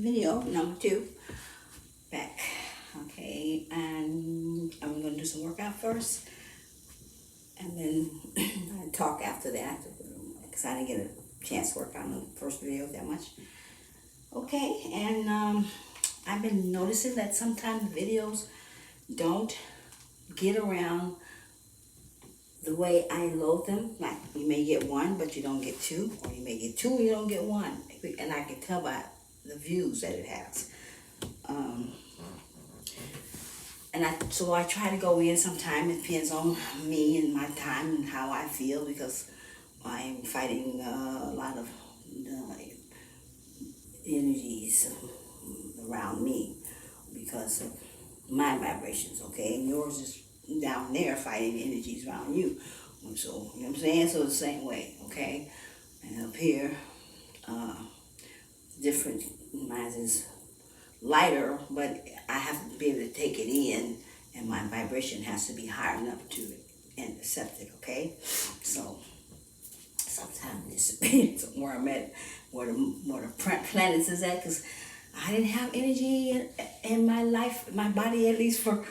video number 2 back. Okay, and I'm gonna do some workout first, and then I talk after that because I didn't get a chance to work on the first video that much. Okay, and I've been noticing that sometimes videos don't get around the way I load them. Like, you may get 1 but you don't get 2, or you may get 2 and you don't get 1, and I can tell by the views that it has. So I try to go in sometime. It depends on me and my time and how I feel, because I'm fighting a lot of energies around me because of my vibrations, okay? And yours is down there fighting energies around you. So, you know what I'm saying? So the same way, okay? And up here, different. Mine is lighter, but I have to be able to take it in, and my vibration has to be high enough to and accept it, okay? So sometimes it depends on where I'm at, where the planets is at, because I didn't have energy in my life, my body, at least for,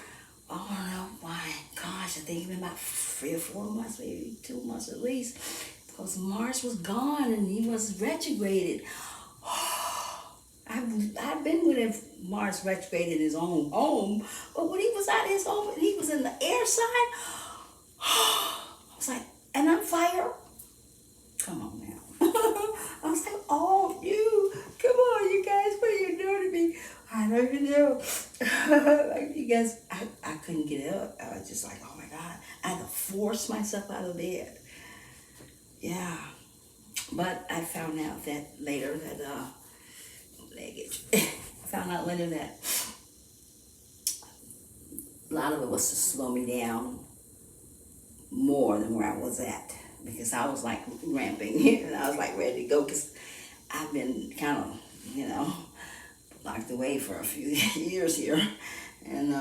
oh no, my gosh, I think even about 3 or 4 months, maybe 2 months at least, because Mars was gone and he was retrograded. I've been with him, Mars retrograde in his own home, but when he was out of his home and he was in the air side, I was like, and I'm fire. Come on now. I was like, oh, come on, you guys, what are you doing to me? I don't even know. Like, you guys, I couldn't get up. I was just like, oh my God. I had to force myself out of bed. Yeah. But I found out that later that, I found out later that a lot of it was to slow me down more than where I was at, because I was like ramping and I was like ready to go, because I've been kind of, locked away for a few years here, and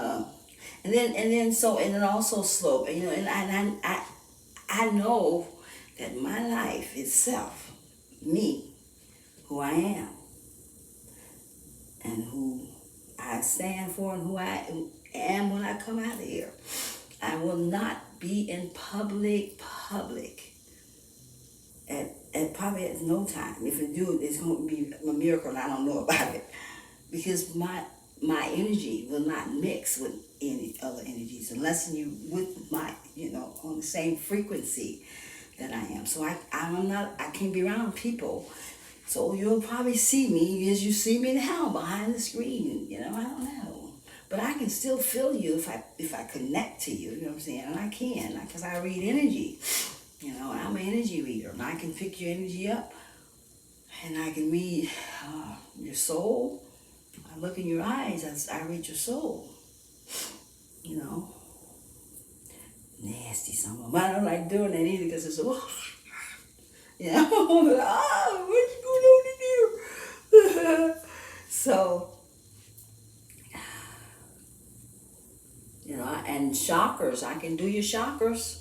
then also slow, and I know that my life itself, me, who I am, and who I stand for, and who I am when I come out of here. I will not be in public at probably at no time. If it do, it's going to be a miracle and I don't know about it. Because my energy will not mix with any other energies unless you with my, on the same frequency that I am. So I can't be around people. So you'll probably see me as you see me now behind the screen. I don't know, but I can still feel you if I connect to you. You know what I'm saying? And I can, because I read energy. I'm an energy reader, and I can pick your energy up, and I can read your soul. I look in your eyes as I read your soul. Nasty some of them. I don't like doing that either, because it's what's going on in here? So, and chakras, I can do your chakras.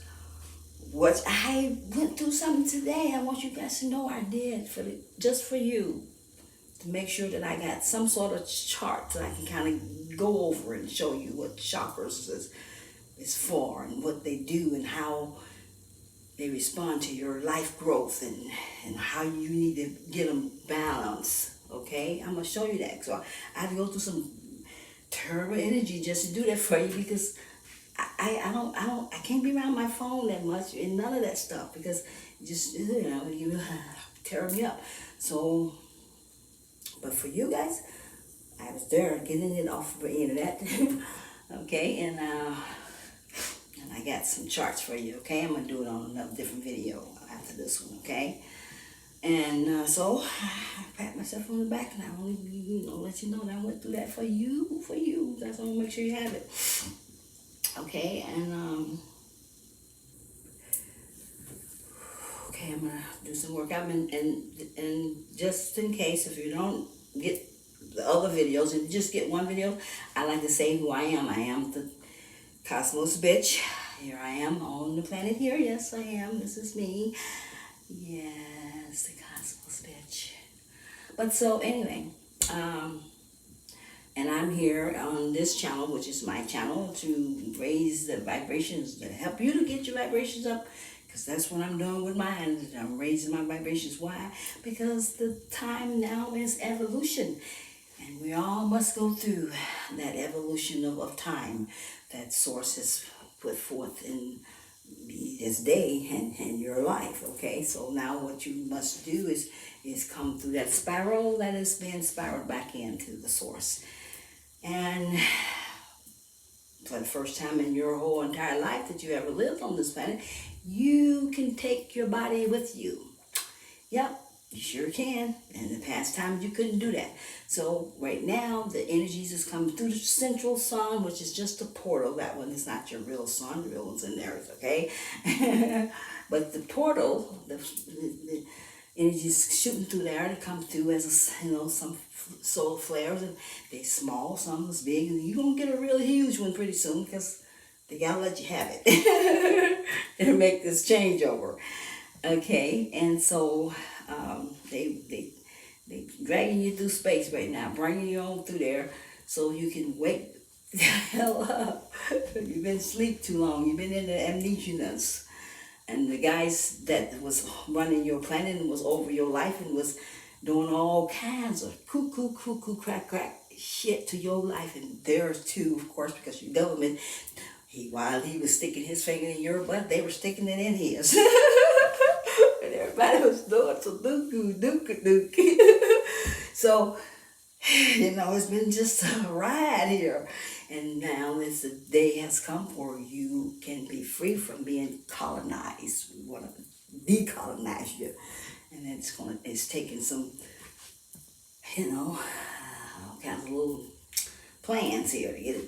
What I went through something today, I want you guys to know I did just for you, to make sure that I got some sort of chart that I can kind of go over and show you what chakras is for, and what they do, and how they respond to your life growth, and how you need to get them balanced. Okay, I'm gonna show you that. So I have to go through some terrible energy just to do that for you, because I can't be around my phone that much and none of that stuff, because just you tear me up. So, but for you guys, I was there getting it off the internet. Okay, and I got some charts for you. Okay, I'm gonna do it on another different video after this one. Okay, and so I pat myself on the back, and I want to let you know that I went through that for you. That's why I want to make sure you have it. Okay, and okay, I'm gonna do some workout, and just in case if you don't get the other videos and just get one video, I like to say who I am. I am the Cosmos Bitch. Here I am on the planet here. Yes, I am. This is me. Yes, the Cosmos Bitch. But so anyway, Um, and I'm here on this channel, which is my channel, to raise the vibrations, to help you to get your vibrations up. Because that's what I'm doing with mine. I'm raising my vibrations. Why? Because the time now is evolution. And we all must go through that evolution of time that source has put forth in this day and your life. Okay, so now what you must do is come through that spiral that is being spiraled back into the source. And for the first time in your whole entire life that you ever lived on this planet, you can take your body with you. Yep, you sure can. And in the past times you couldn't do that. So right now the energies is coming through the central sun, which is just a portal. That one is not your real sun. The real one's in there, okay? But the portal, the energies shooting through there to come through as some solar flares, and they small, some is big, and you're gonna get a really huge one pretty soon because they gotta let you have it and make this changeover. Okay, and so they dragging you through space right now, bringing you on through there, so you can wake the hell up. You've been asleep too long. You've been in the amnesianess, and the guys that was running your planet and was over your life and was doing all kinds of cuckoo crack shit to your life and theirs too, of course, because your government. While he was sticking his finger in your butt, they were sticking it in his. And everybody was doing some dooku. So, it's been just a ride here. And now the day has come where you can be free from being colonized. We want to decolonize you. And it's taking some, all kinds of little plans here to get it,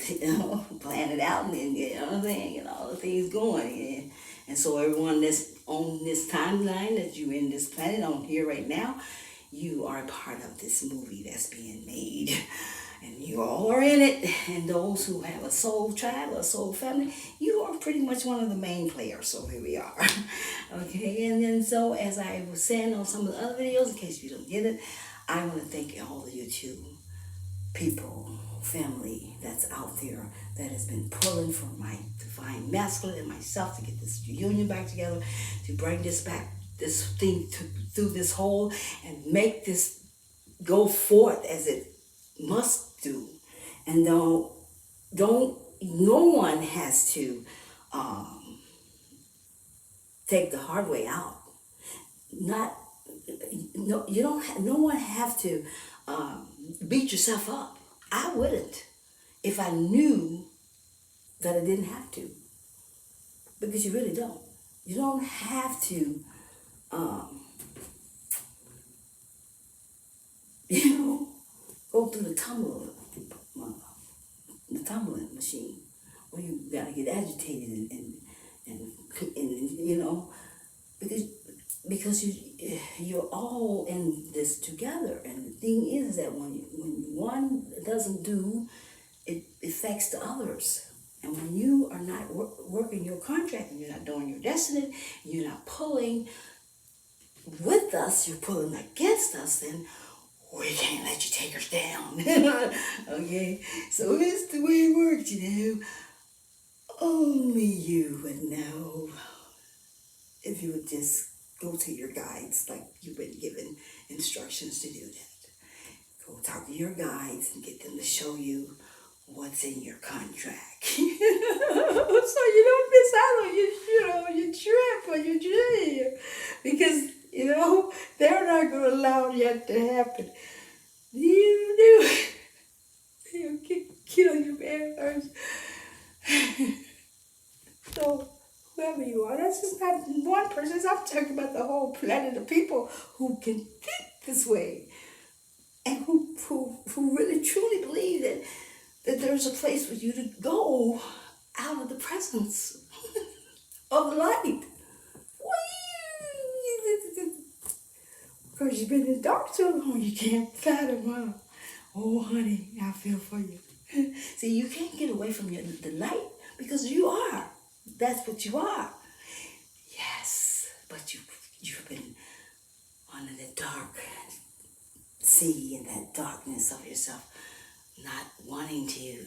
plan it out and then get get all the things going. And so everyone that's on this timeline that you in this planet on here right now, you are a part of this movie that's being made. And you all are in it. And those who have a soul tribe or a soul family, you are pretty much one of the main players. So here we are. Okay, and then so as I was saying on some of the other videos, in case you don't get it, I want to thank all of you too. People, family that's out there that has been pulling for my divine masculine and myself to get this union back together, to bring this thing through this hole and make this go forth as it must do. And no one has to take the hard way out. No one have to beat yourself up. I wouldn't if I knew that I didn't have to, because you really don't. You don't have to, go through the tumbling machine, where you gotta get agitated and because you're all in this together. And the thing is that when one doesn't do, it affects the others. And when you are not working your contract and you're not doing your destiny, and you're not pulling with us, you're pulling against us, then we can't let you take us down. Okay? So it's the way it works, Only you would know if you would just go to your guides like you've been given instructions to do that. Go talk to your guides and get them to show you what's in your contract. So you don't miss out on your trip or your dream. Because, they're not going to allow that to happen. You they'll kill you, man. So, whoever you are, that's just not one person. I'm talking about the whole planet of people who can think this way. And who really truly believe that there's a place for you to go out of the presence of the light. Because you've been in the dark too long, you can't fathom, huh? Oh, honey, I feel for you. See, you can't get away from the light because you are. That's what you are. Yes, but you've been under the dark see in that darkness of yourself, not wanting to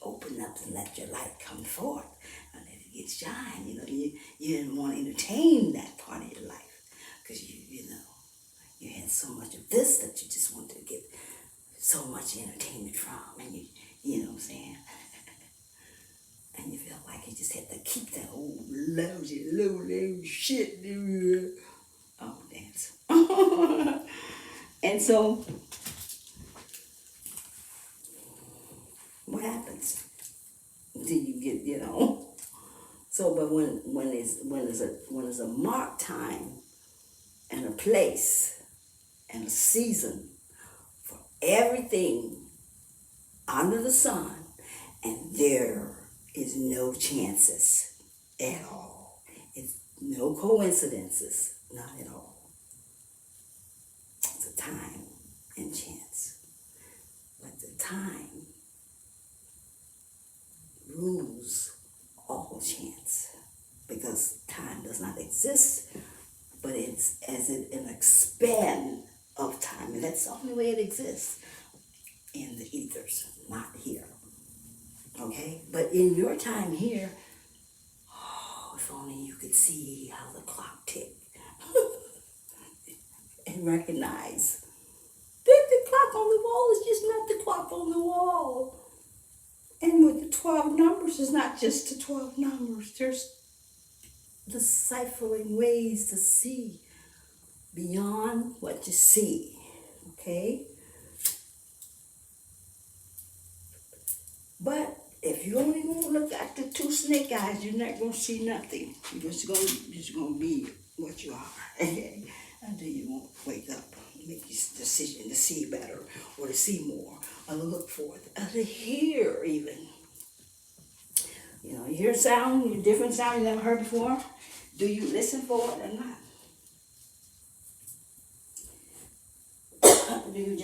open up and let your light come forth and let it get shine. You didn't want to entertain that part of your life because you had so much of this that you just wanted to get so much entertainment from, and you know what I'm saying? And you felt like you just had to keep that old lousy, low shit. Oh, dance. And so, what happens? Do you get, So, but when there's a marked time and a place and a season for everything under the sun, and there is no chances at all. It's no coincidences, not at all. It's a time and chance. But the time rules all chance, because time does not exist, but it's as an expand of time, and that's the only way it exists, in the ethers, not here. Okay? But in your time here, oh, if only you could see how the clock ticked and recognize that the clock on the wall is just not the clock on the wall. And with the 12 numbers, it's not just the 12 numbers. There's deciphering ways to see beyond what you see. Okay? But if you only gonna look at the two snake eyes, you're not gonna see nothing. You're just gonna be what you are. Okay? Until you won't wake up and make this decision to see better, or to see more, or to look forth, or to hear even. You hear sound, a different sound you never heard before. Do you listen for it or not? Do you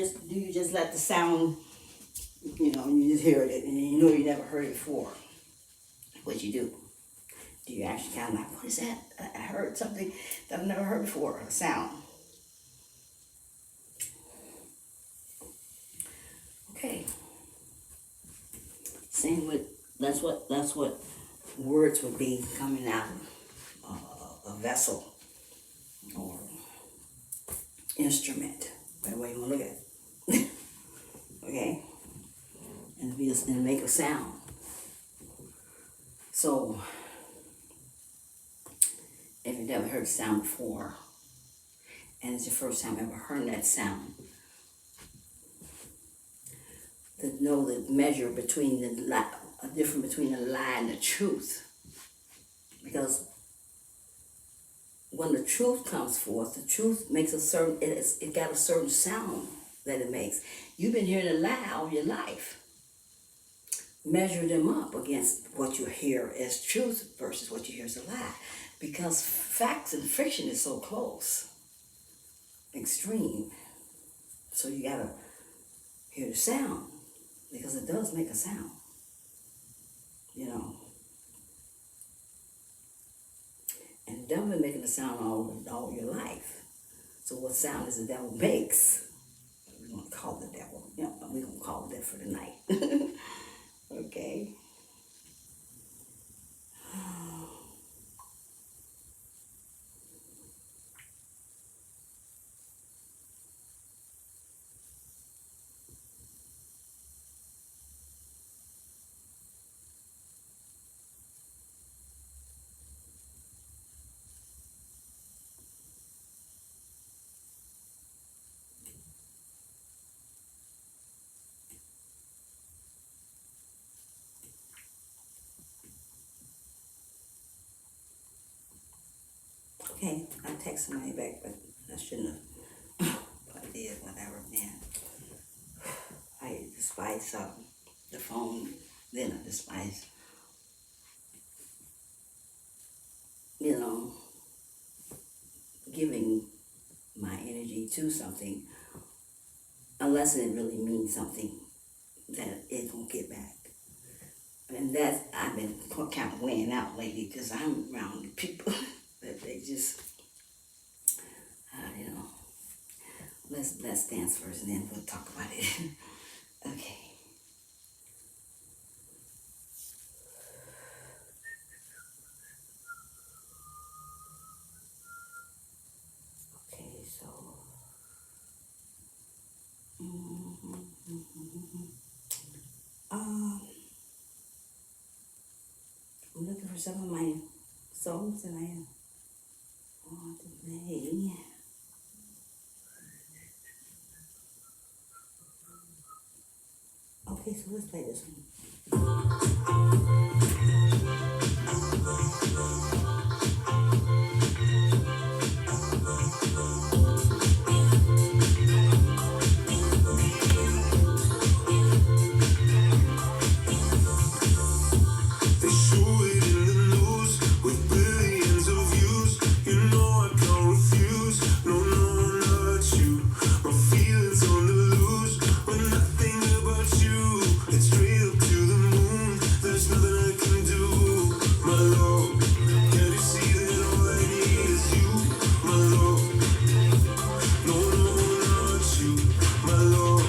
just let the sound, you just hear it and you never heard it before? What you do? Do you actually kind of like, what is that? I heard something that I've never heard before, a sound. Okay. Same with, that's what words would be coming out of a vessel or instrument, whatever way you want to look at it. Okay? And make a sound. So, if you've never heard a sound before, and it's your first time ever hearing that sound, to know the measure between the difference between the lie and the truth. Because when the truth comes forth, the truth makes it got a certain sound that it makes. You've been hearing a lie all your life. Measure them up against what you hear as truth versus what you hear as a lie. Because facts and fiction is so close. Extreme. So you gotta hear the sound, because it does make a sound. And the devil been making a sound all your life. So what sound is the devil makes? We're going to call the devil. We're going to call it that for the night. Okay? Okay, I text somebody back, but I shouldn't have. But I did, whatever, man. I despise the phone, then I despise, giving my energy to something, unless it really means something that it won't get back. And that I've been kind of weighing out lately, because I'm around people that they just, let's let's dance first and then we'll talk about it. Okay. Okay, so. Um, I'm looking for some of my songs that I want to play. Okay, so let's play this one. They show it in the news with billions of views. You know I can't refuse. No, no, not you. My feelings on the loose when I think about you. It's straight up to the moon. There's nothing I can do. My love, can you see that all I need is you? My love, no, no, not you. My love,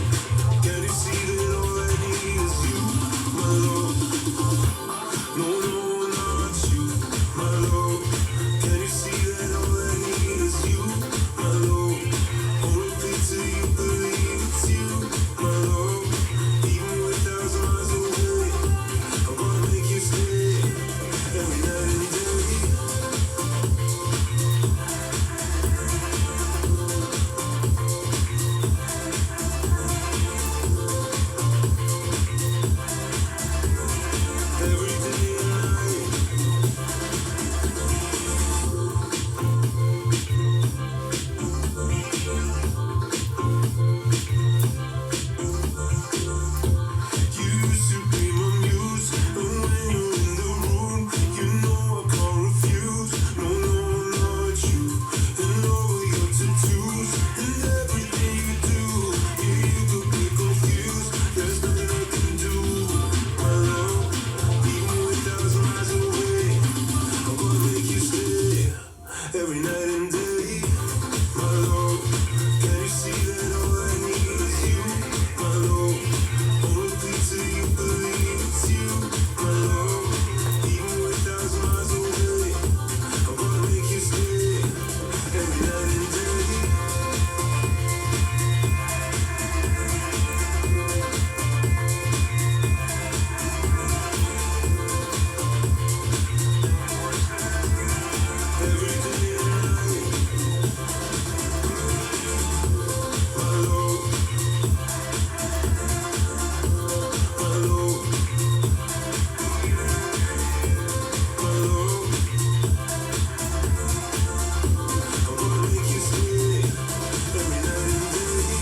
can you see that all I need is you? My love. No, no, not you, my love. Can you see that all I need is you, my love? Only play till you believe it's you, my love. Even with 1,000 miles away, I'm gonna make you stay every night and day. Every day and night. You used to be my muse, and when you're in the room, you know I can't refuse. No, no, not you, and all your tattoos, and everything you do, you could be confused. There's nothing I can do, my love. Even with 1,000 miles away, I'm gonna make you stay every night and day, my love. Can you see that all I need is you, my love? Only play till you believe it's you, my love. Even with 1,000 miles away, I'm gonna make you stay every night and day. Every day and night, my love, my love, my love. I'm gonna make you stay every night and day,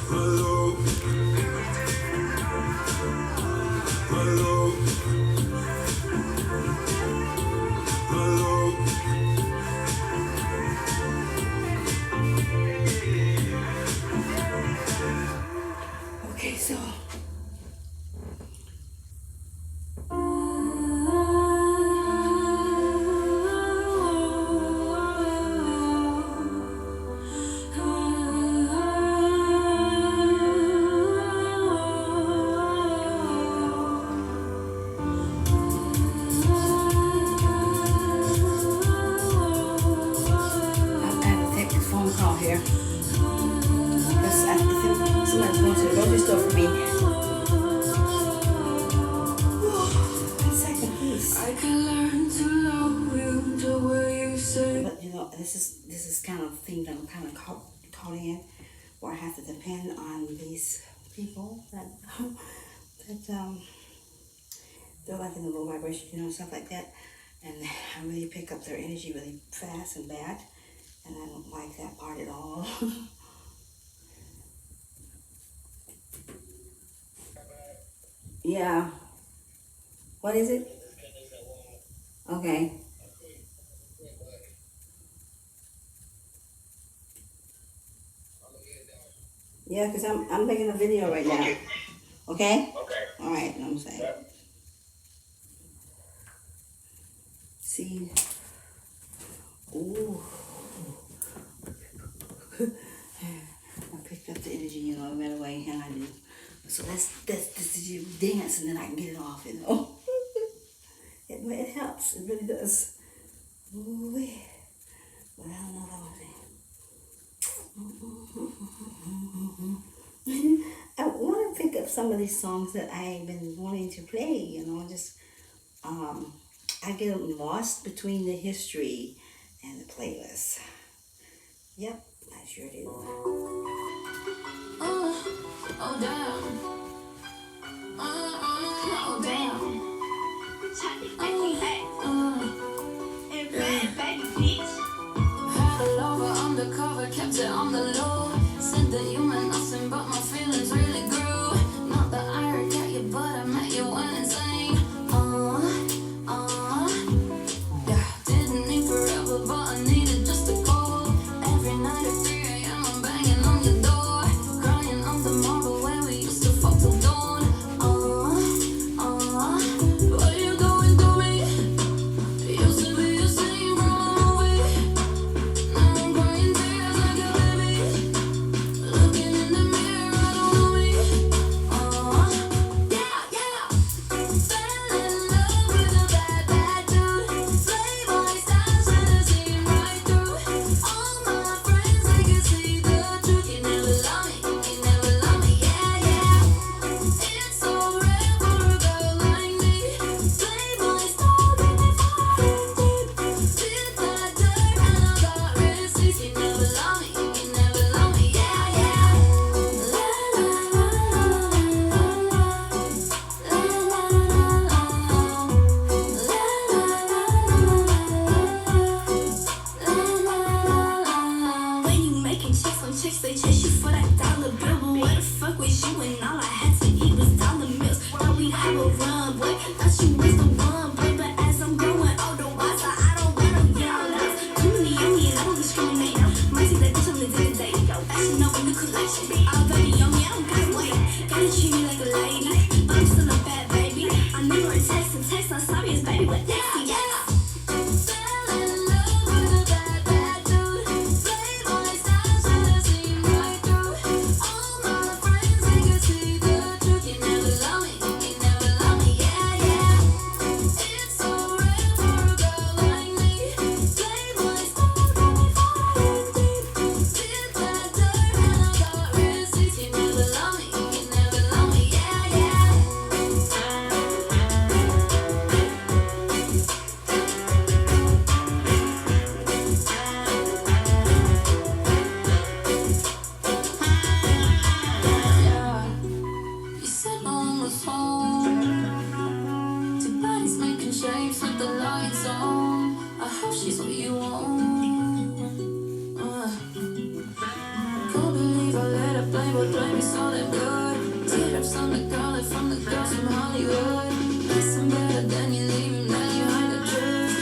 my love, my love, my love. Okay, so. I've got to take this phone call here. Because I think somebody's going to the grocery store for me. One second, please. I can learn to love you the way you say. But you know, this is kind of thing that I'm kind of caught in, where I have to depend on these people that they're like in the low vibration, you know, stuff like that, and I really pick up their energy really fast and bad, and I don't like that part at all. Yeah. What is it? Okay. Yeah, because I'm making a video right now. Okay? Okay. All right, I'm saying. Yep. See. Ooh. I picked no matter what I do. So that's you dance, and then I can get it off, you know. It helps. It really does. Ooh, but I don't know if I want to. I want to pick up some of these songs that I've been wanting to play. You know, just I get lost between the history and the playlist. Yep, I sure do. Oh damn. Oh damn. Had a lover undercover, kept it on the low. Said that you meant nothing, but my feelings really grew. Not that I regret you, but I met you when insane. Yeah, didn't need forever, but I needed just a call. Every night at 3 a.m. I'm banging on your door, crying on the marble where we used to fuck till dawn. What you going to me? Used to be the same from a movie. Now I'm crying tears like a baby. Looking in the mirror, I don't know me. Yeah. Fell in love with a bad dude. Playboy style, should've seen right through. All my friends, they could see the truth. You never love me, yeah. It's so rare for a girl like me. Playboy style, got me falling deep. Did that dirt and I got receipts. You never love me, yeah. When you making checks on checks, they chase you for that dollar bill. But where the fuck was you when all I had to eat was dollar meals? Thought we'd have a run, boy. Thought you was the one, boy. But as I'm growing older, wiser, I don't want no young loves. Too many on me and I don't discriminate. Might see that bitch on the day-to-day. Fashion over new collection. All baby on me, I don't gotta wait. Gotta treat me like a lady, but I'm still a bad baby. I never text, I'm sorry, it's baby, but yeah. Fell in love with a bad dude. Playboy style, should've seen right through. All my friends, they could see the truth. You never love me, yeah. It's so rare for a girl like me. Playboy style, got me falling deep. Did that dirt and I got receipts. You never love me, yeah. You said on the phone, two bodies making shapes with the lights on. I hope she's what you want. Can't believe I let her play me so damn good. Teardrops on the garlic from the girls from Hollywood. Listen better than you leave him, then you hide the truth.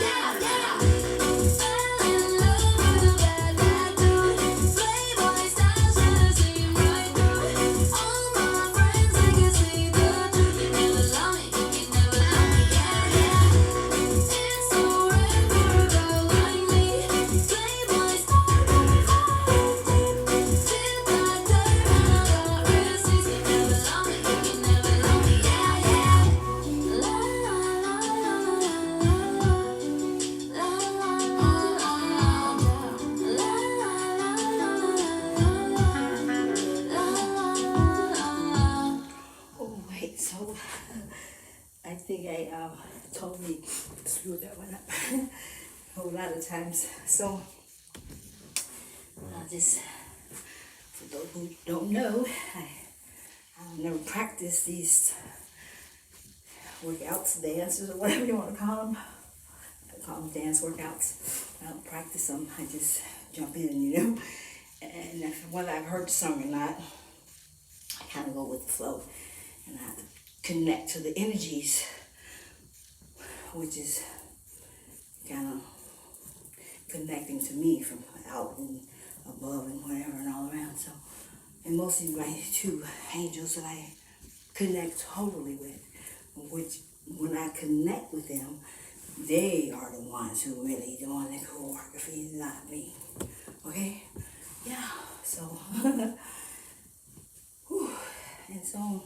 Yeah. Fell in love with a bad dude. Playboy style, should've seen right through. All my friends, they could see the truth. You never love me, yeah. It's so rare for a girl like me. Playboy style, got me falling deep. Did that dirt and I got receipts. You never love me, yeah. La la la Oh wait, so I think I totally screwed that one up a whole lot of times. So I'll just, for those who don't know, I've never practiced these workouts, dances, or whatever you want to call them. I call them dance workouts. I don't practice them. I just jump in, you know. And whether I've heard the song or not, I kind of go with the flow. And I have to connect to the energies, which is kind of connecting to me from out and above and whatever and all around. So, and mostly my two angels that I connect totally with, which when I connect with them, they are the ones who really doing the choreography, not me. Okay? yeah, so, whew, and so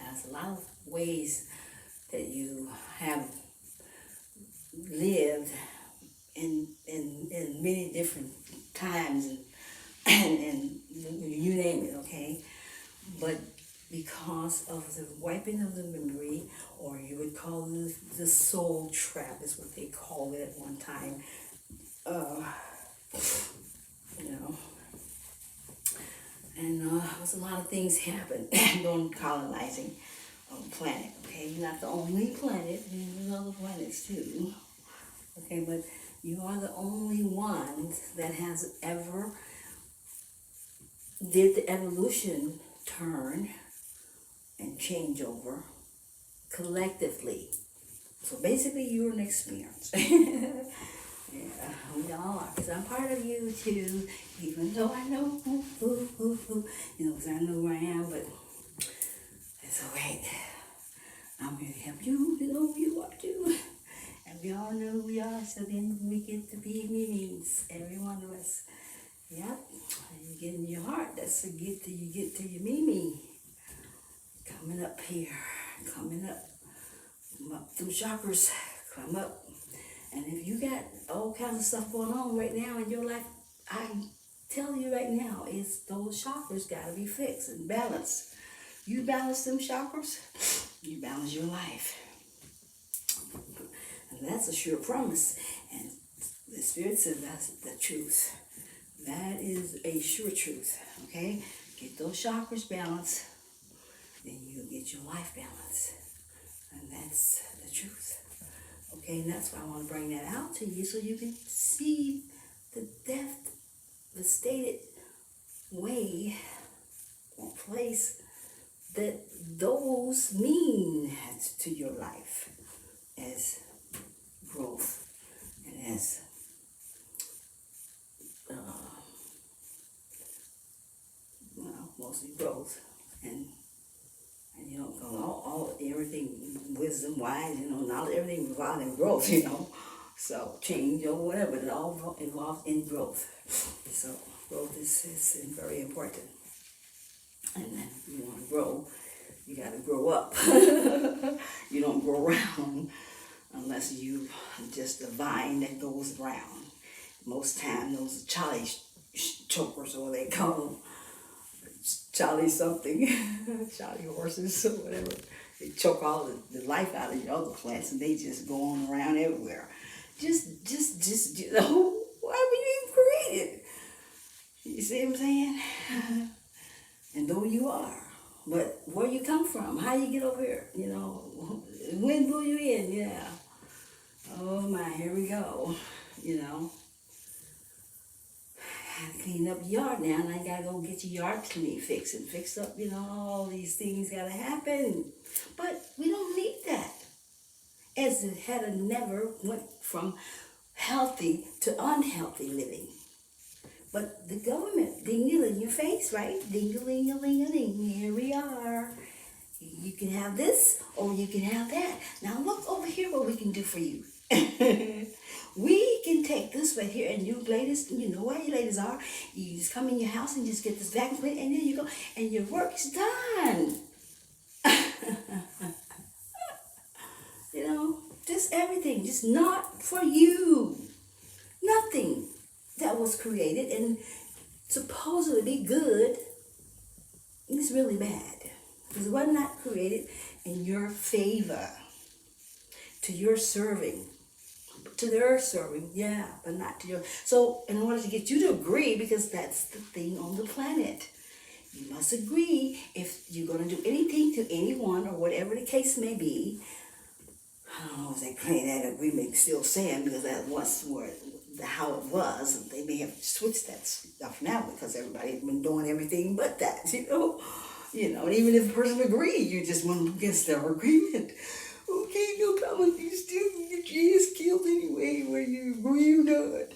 there's a lot of ways that you have lived in many different times and you name it, okay? But because of the wiping of the memory, or you would call it the soul trap, is what they called it at one time. Uh, you know, and there's a lot of things happen during colonizing of the planet. Okay, you're not the only planet. There's other planets too. Okay, but you are the only one that has ever did the evolution turn and change over collectively. So basically, you're an experience. Yeah, we all are, because I'm part of you too, even though I know, you know, because I know where I am, but it's all right. I'm here to help you to know who you are too. And we all know who we are, so then we get to be meetings, every one of us. Yep, and you get in your heart, that's a get till you get to your Mimi. Coming up here, coming up. Come up, them chakras, come up. And if you got all kinds of stuff going on right now in your life, I tell you right now, is those chakras gotta be fixed and balanced. You balance them chakras, you balance your life. And that's a sure promise. And the Spirit says that's the truth. That is a sure truth, okay? Get those chakras balanced, then you'll get your life balanced. And that's the truth. Okay, and that's why I want to bring that out to you so you can see the depth, the stated way or place that those mean to your life as growth and as well, mostly growth and you know, all everything wisdom wise, you know, knowledge, everything involved in growth, you know. So change or whatever, it all involved in growth. So growth is very important. And then if you want to grow, you got to grow up. You don't grow around unless you just a vine that goes around. Most time those are Charlie chokers, or they call them. Charlie something, Charlie horses or whatever. They choke all the life out of your other plants, and they just go on around everywhere. Just you know, why were you even created? You see what I'm saying? And though you are, but where you come from, how you get over here, you know, wind blew you in, yeah. Oh my, here we go, you know. Clean up your yard now, and I gotta go get your yard clean, fixed up, you know, all these things gotta happen. But we don't need that. As it had never went from healthy to unhealthy living. But the government, ding in your face, right? Ding-a-ling-a-ling-a-ling, here we are. You can have this, or you can have that. Now look over here what we can do for you. We can take this right here, and you ladies, you know where you ladies are. You just come in your house and just get this vacuum clean, and there you go, and your work is done. You know, just everything, just not for you. Nothing that was created and supposedly be good is really bad. Because it was not created in your favor, to your serving. To their serving, yeah, but not to your. So, in order to get you to agree, because that's the thing on the planet, you must agree if you're going to do anything to anyone or whatever the case may be. I don't know if they claim that agreement still saying, because that was how it was. They may have switched that stuff now because everybody's been doing everything but that, you know. You know, and even if a person agreed, you just went against their agreement. Okay, no problem. You still get your ass killed anyway, whether you agree or not.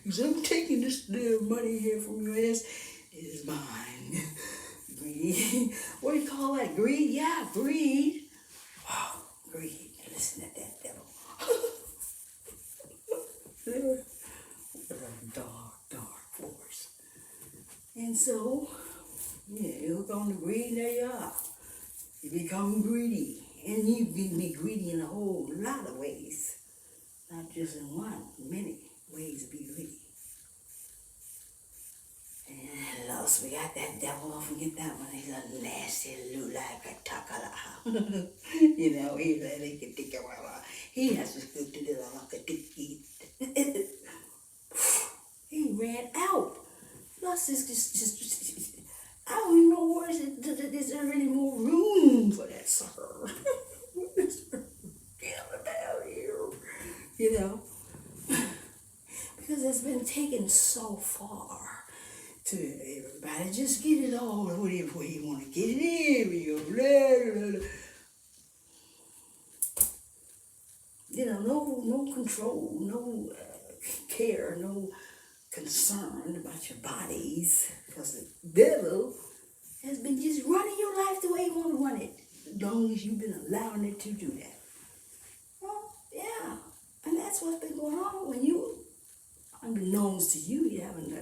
Because I'm taking this little money here from your ass. It is mine. Greed. What do you call that? Greed? Yeah, greed. Wow, greed. Listen to that devil. Dark. And so, yeah, you hook on the greed, and there you are. You become greedy. And you can be greedy in a whole lot of ways. Not just in one, many ways to be greedy. And else we got that devil, don't forget that one. He's a nasty little like a takala. You know, he's a he has to go to the like a he ran out. Plus, it's just I don't even know where is there any more room for that sucker. Get him down here, you know, because it's been taken so far to everybody. Just get it all whatever way you want to get it in. Blah, blah, blah. You know, no control, no care, no concern about your bodies, because the devil has been just running your life the way you want to run it, as long as you've been allowing it to do that. Well, yeah, and that's what's been going on when you, unbeknownst to you, you haven't,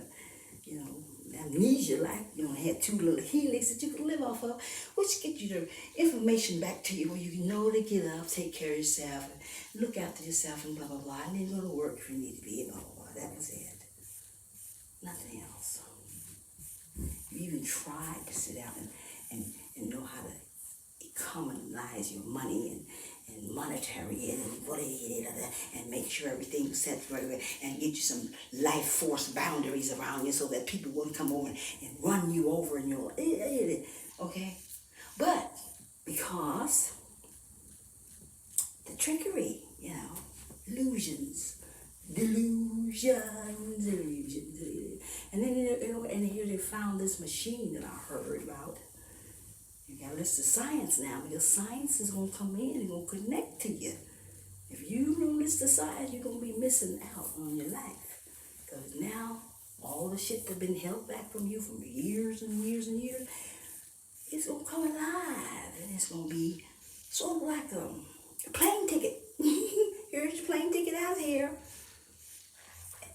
amnesia, like you only had two little helix that you could live off of, which get you the information back to you where you can know to get up, take care of yourself, and look after yourself, and blah, blah, blah, and then go to work if you need to be, and blah, blah, blah. That was it. Nothing else. You even tried to sit down and know how to economize your money and monetary it and what it and make sure everything's set right and get you some life force boundaries around you so that people won't come over and run you over and you'll okay? But because the trickery, illusions. And then, and here they found this machine that I heard about. You gotta listen to science now, because science is gonna come in and gonna connect to you. If you don't listen to science, you're gonna be missing out on your life. Because now, all the shit that's been held back from you from years and years and years, it's gonna come alive. And it's gonna be sort of like a plane ticket. Here's your plane ticket out here.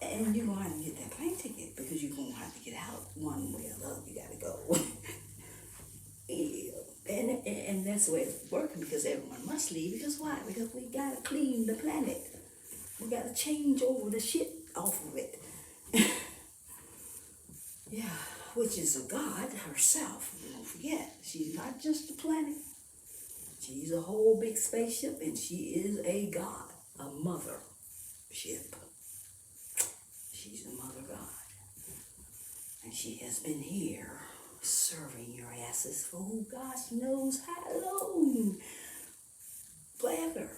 And you're going to have to get that plane ticket, because you're going to have to get out one way or the other. You got to go. Yeah. And that's the way it's working, because everyone must leave. Because why? Because we got to clean the planet. We got to change over the shit off of it. Yeah, which is a God herself. Don't forget, she's not just a planet. She's a whole big spaceship, and she is a God, a mother ship. She's the mother God. And she has been here serving your asses for who God knows how long. Forever.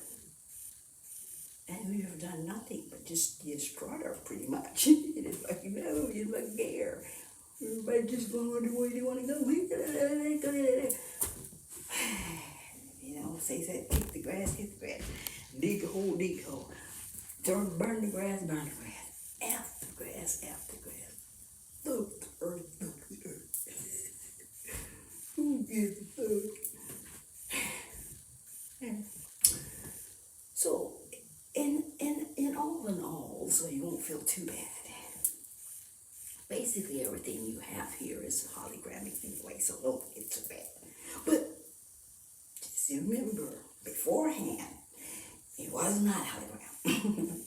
And we've done nothing but just destroy her pretty much. It's like, you look there. Everybody just going the way they want to go. Say, kick the grass, dig a hole, burn the grass, burn the grass. F the grass. Look the earth. Who gives a fuck? So, in all, so you won't feel too bad. Basically, everything you have here is hologramic anyway, so don't get too bad. But just remember, beforehand, it was not hologram.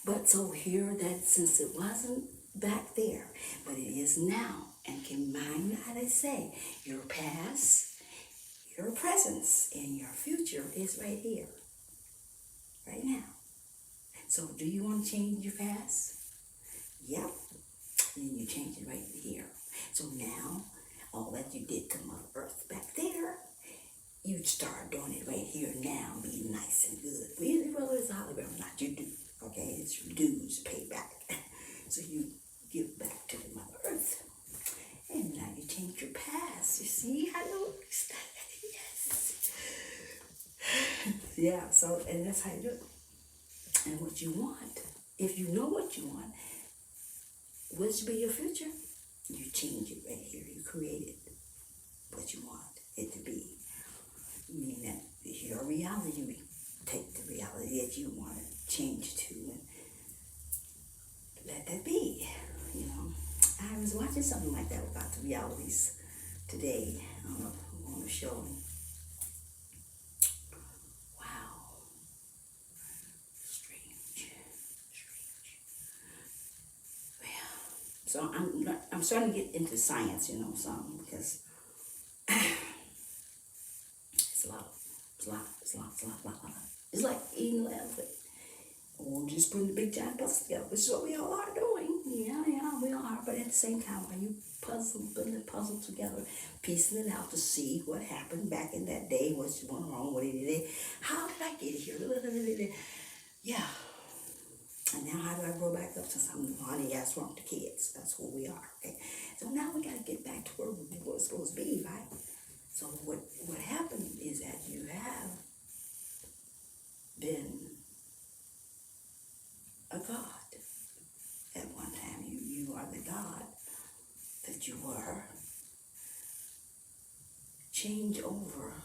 But so here, that since it wasn't back there, but it is now, and can might I say, your past, your presence, and your future is right here, right now. So do you want to change your past? Yep. And then you change it right here. So now, all that you did to Mother Earth back there, you start doing it right here now, be nice and good. Really, well, it's a hologram, not you do. Okay, it's your dues paid back. So you give back to the Mother Earth. And now you change your past. You see how it looks? Yes. Yeah, so, and that's how you do it. And what you want, if you know what you want, what should be your future? You change it right here. You create it, what you want it to be. Meaning that your reality, you take the reality that you want to change to and let that be. I I was watching something like that about the realities today on the show. Wow, strange. So I'm starting to get into science, some because it's a lot. It's a lot. It's like eating an elephant. Or just putting the big giant puzzle together, which is what we all are doing. Yeah, we all are. But at the same time, while you putting the puzzle together, piecing it out to see what happened back in that day, what's went wrong, what did it, how did I get here? Yeah. And now how do I grow back up since I'm the honey ass wrong to kids? That's who we are. Okay. So now we gotta get back to where we're supposed to be, right? So what happened is that you have been a God at one time. You are the God that you were. Change over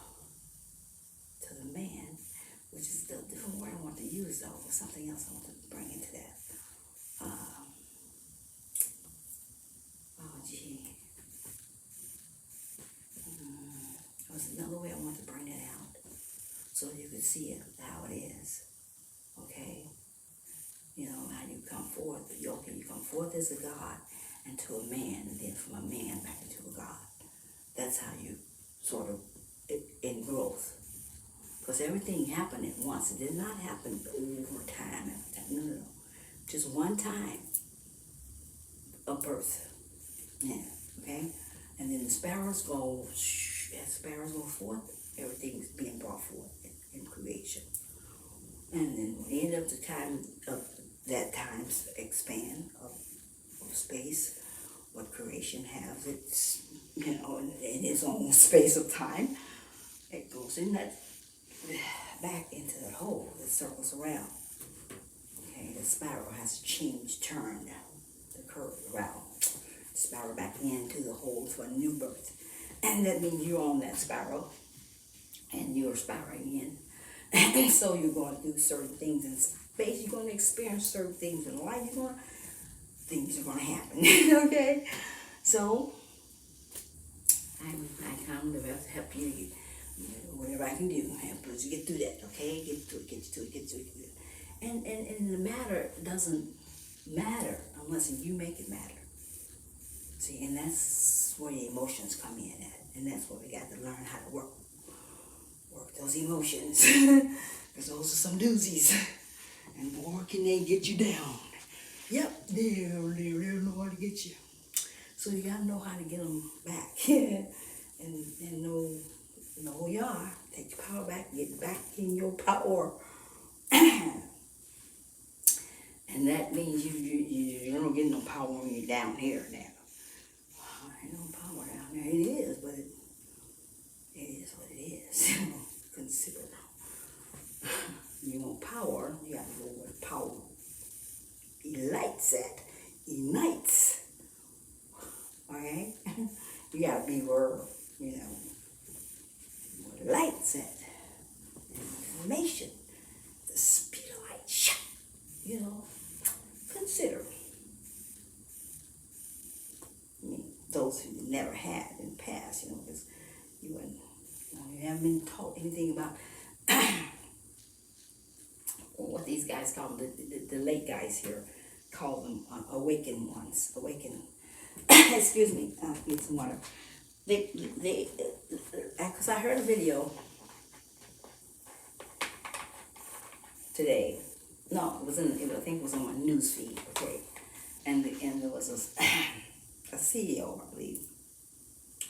to the man, which is the different word I want to use though, or something else I want to bring into that. There was another way I want to bring that out so you could see it how it is. Okay? How you come forth. You come forth as a God into a man, and then from a man back into a God. That's how you sort of, in growth. Because everything happened at once. It did not happen over time. No. Just one time of birth. Yeah, okay? And then the sparrows go, as sparrows go forth, everything's being brought forth in creation. And then when the end of the time of that time expand of space, what creation has, it's, in its own space of time, it goes in that, back into that hole that circles around. Okay, the spiral has turned the curve around, spiral back into the hole for a new birth. And that means you're on that spiral, and you're spiraling in. And so you're going to do certain things in space, you're going to experience certain things in life, things are going to happen, okay? So, I come to help you, whatever I can do, help you get through that, okay? Get through it. And the matter doesn't matter unless you make it matter. See, and that's where the emotions come in at, and that's where we got to learn how to work those emotions, because those are some doozies, and boy, can they get you down. Yep, they'll know how to get you. So you gotta know how to get them back, and know who you are. Take your power back, get back in your power, and that means you don't get no power when you're down here now. Ain't no power down there. It is, but it is what it is. Consider. You want power, you got to go where power ignites. Okay? You got to be where, where the light's at. Information, the speed of light, consider. Those who never had in the past, because you haven't been taught anything about what these guys call them, the late guys here call them awakened ones. Excuse me, I'll get some water. Because I heard a video today. No, I think it was on my news feed. Okay, and there was a CEO, I believe,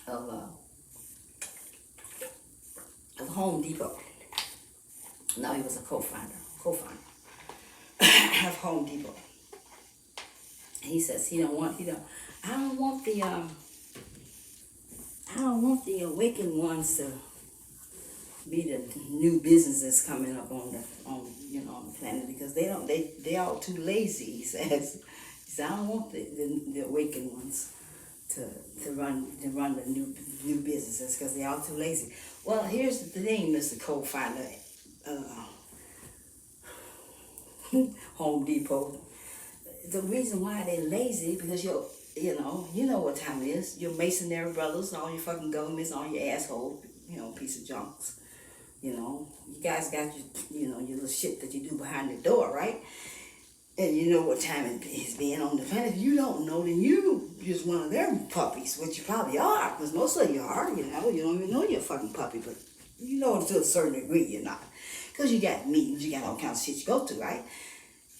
of Home Depot. No, he was a co-founder of Home Depot. And he says I don't want the awakened ones to be the new businesses coming up on the planet, because they all too lazy, he says. He said, I don't want the awakened ones to run the new businesses, because they all too lazy. Well, here's the thing, Mr. Co-founder, Home Depot. The reason why they're lazy, because You know what time it is. Your masonry brothers, all your fucking governments, all your asshole, piece of junks. You guys got your little shit that you do behind the door, right? And you know what time it is being on the planet. If you don't know, then you just one of their puppies, which you probably are, because most of you are, you don't even know you're a fucking puppy, but you know to a certain degree you're not. Because you got meetings, you got all kinds of shit you go to, right?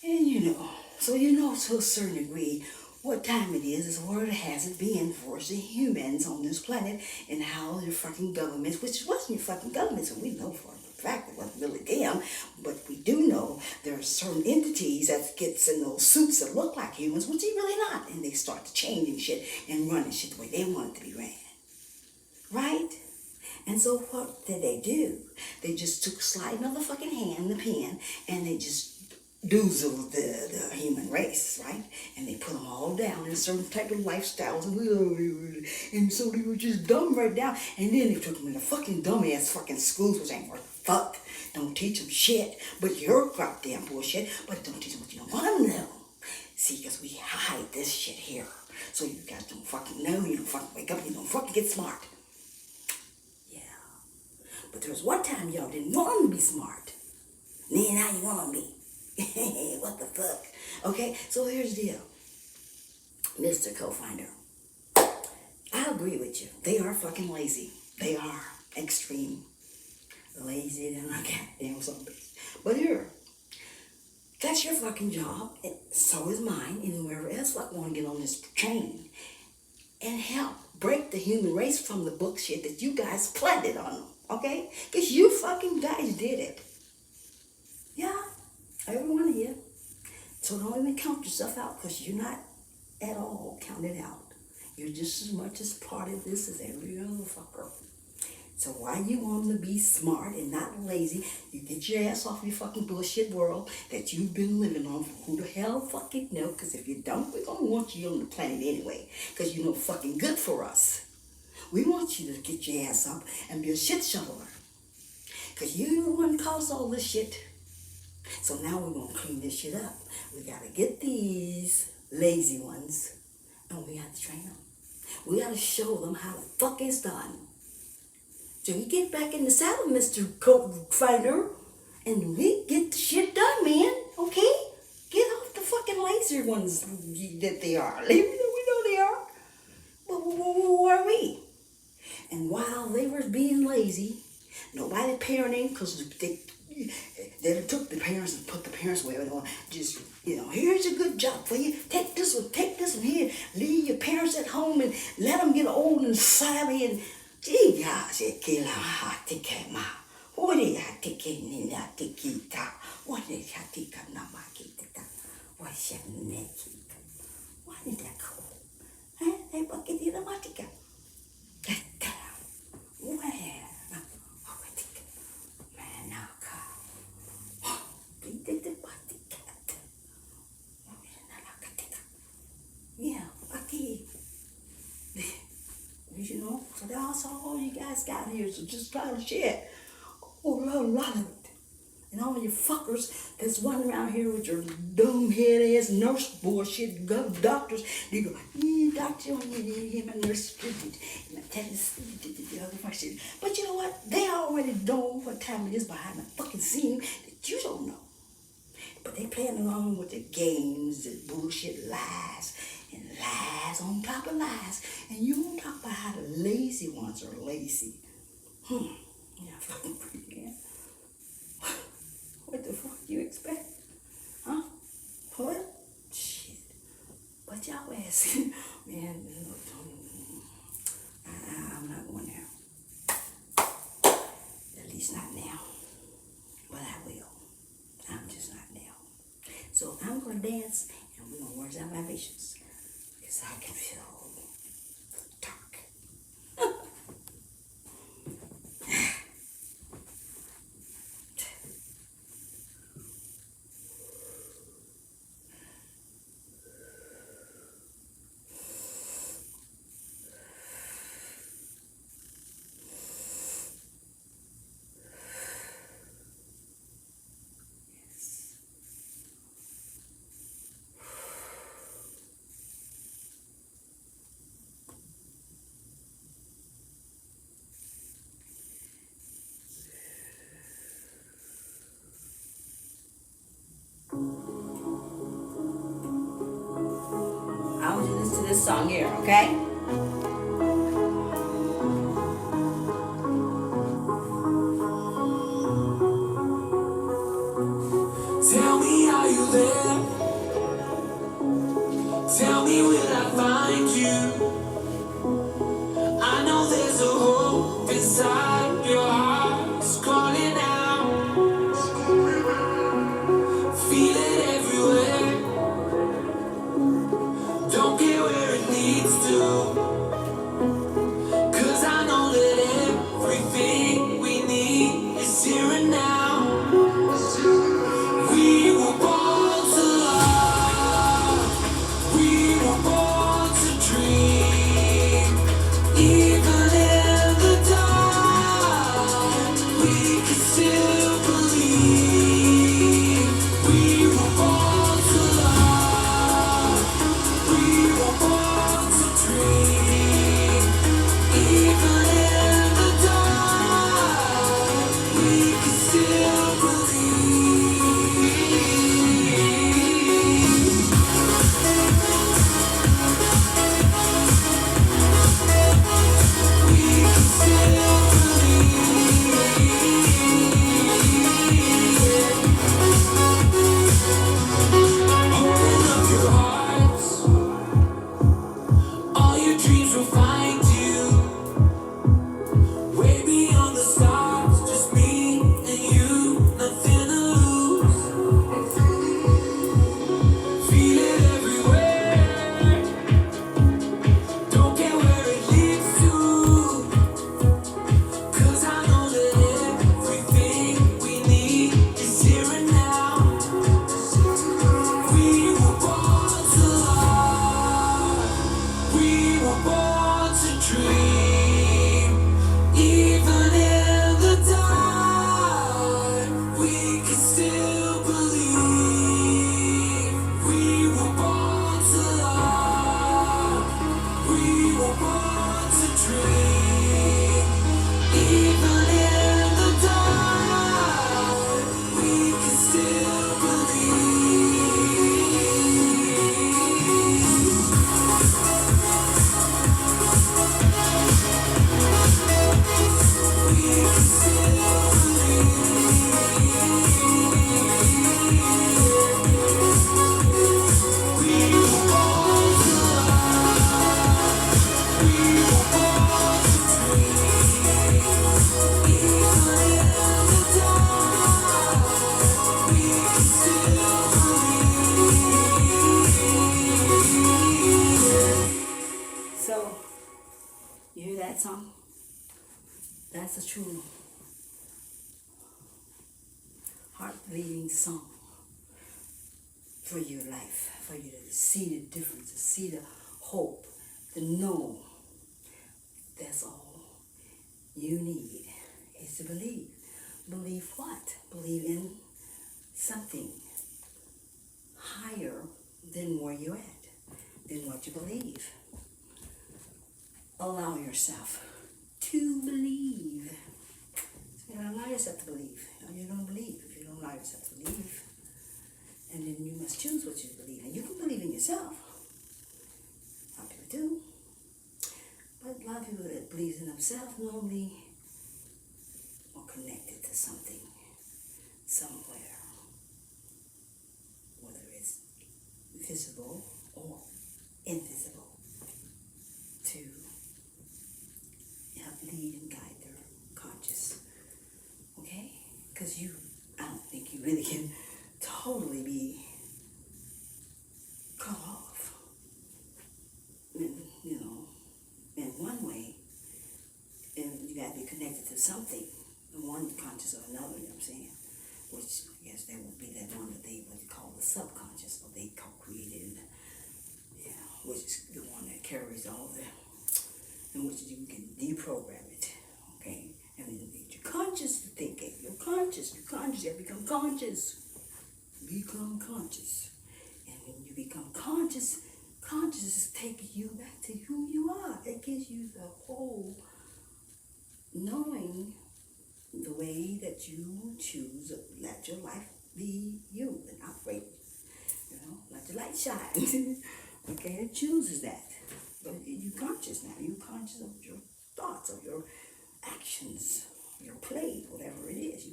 And so to a certain degree what time it is word has it being for the humans on this planet and how their fucking governments, which wasn't your fucking governments, and we know for a fact it wasn't really them, but we do know there are certain entities that gets in those suits that look like humans, which they really not, and they start to changing shit and running shit the way they want it to be ran. Right? And so what did they do? They just took slide another fucking hand, the pen, and they just doozled the human race, right? And they put them all down in certain type of lifestyles, and so they were just dumb right down. And then they took them in the fucking dumbass fucking schools, which ain't worth fuck. Don't teach them shit, but you're goddamn bullshit. But don't teach them what you don't want them to know. See, because we hide this shit here, so you guys don't fucking know. You don't fucking wake up. You don't fucking get smart. But there was one time y'all didn't want them to be smart. Now you want them to be. What the fuck? Okay, so here's the deal. Mr. Co-Finder. I agree with you. They are fucking lazy. They are extreme. Lazy than a goddamn zombie. But here, that's your fucking job. And so is mine. And whoever else want to get on this train and help break the human race from the bullshit that you guys planted on them. Okay? Because you fucking guys did it. Yeah, every one of you. So don't even count yourself out because you're not at all counted out. You're just as much as part of this as every other fucker. So why you want them to be smart and not lazy? You get your ass off your fucking bullshit world that you've been living on for who the hell fucking know? Because if you don't, we're going to want you on the planet anyway. Because you're no fucking good for us. We want you to get your ass up and be a shit shoveler. Because you're the one that caused all this shit. So now we're going to clean this shit up. We got to get these lazy ones and we got to train them. We got to show them how the fuck it's done. So you get back in the saddle, Mr. Coat Fighter, and we get the shit done, man. Okay? Get off the fucking lazy ones that they are. We know they are. But who are we? And while they were being lazy, nobody parenting, because they took the parents and put the parents away. Just, here's a good job for you. Take this one here. Leave your parents at home and let them get old and savvy and so that's all you guys got here. So just try to shit. A lot of it. And all you fuckers that's running around here with your dumb head ass nurse bullshit, doctors, they go, doctor, him and nurse, but you know what? They already know what time it is behind the fucking scene that you don't know. But they playing along with the games, the bullshit lies, and lies on top of lies. And you won't talk about how the lazy ones are lazy. Yeah, fucking freak, man. What the fuck do you expect? Huh? What? Shit. But y'all ass, man, I'm not going there. At least not now. But I will. I'm just not now. So I'm going to dance and we're going to work out my visions. Because I can feel dark. this song here, okay? Tell me how you live. Tell me will I find you. I know there's a hope inside your heart. It's calling out. Feel it everywhere. Don't care where it leads to. 'Cause I know that everything we need is here and now. We were born to love. We were born to dream. Even in the dark, we can still believe. We were born to love. We were born to dream. Even in the dark, we can still believe. All your dreams will find you. Way beyond the stars, just me and you, nothing to lose. Feel it everywhere. Don't care where it leads to. 'Cause I know that everything we need is here and now. We were born to love. We were born to dream. Even in the dark, we can still believe. We were born to love. We were born to dream. Even in the dark, we can still believe. We can still believe. We were born to love. We were born to dream. Even in the dark, we can still believe. So, you hear that song? That's a true heart-bleeding song for your life, for you to see the difference, to see the hope, to know that's all you need is to believe. Believe what? Believe in something higher than where you're at, than what you believe. Allow yourself to believe. So you don't allow yourself to believe. You don't believe if you don't allow yourself to believe. And then you must choose what you believe in. You can believe in yourself. A lot of people do. But a lot of people that believe in themselves normally are connected to something, somewhere, whether it's visible or invisible, to help lead and guide their conscious. Okay? Because I don't think you really can totally be cut off. And, in one way, and you got to be connected to something, one conscious or another, you know what I'm saying? Which I guess that would be that one that they what they call the subconscious, or they co-created, which is the one that carries all the, in which you can deprogram it, okay? And then you're conscious thinking, you're conscious, you have to become conscious. Become conscious. And when you become conscious, consciousness takes you back to who you are. It gives you the whole knowing the way that you choose to let your life be you and operate. Let your light shine. Okay, it chooses that. conscious now. You conscious of your thoughts, of your actions, your play, whatever it is.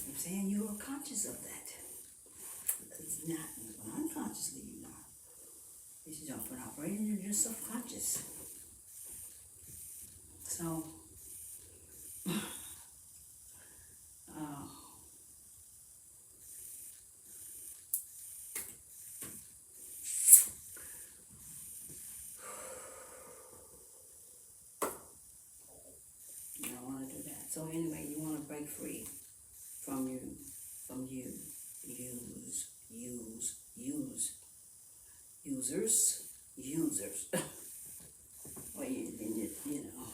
I'm saying you are conscious of that. It's not unconsciously you're not. It's jumping operating, you're just subconscious. So you don't want to do that. So anyway, you want to break free from users. Well, you know,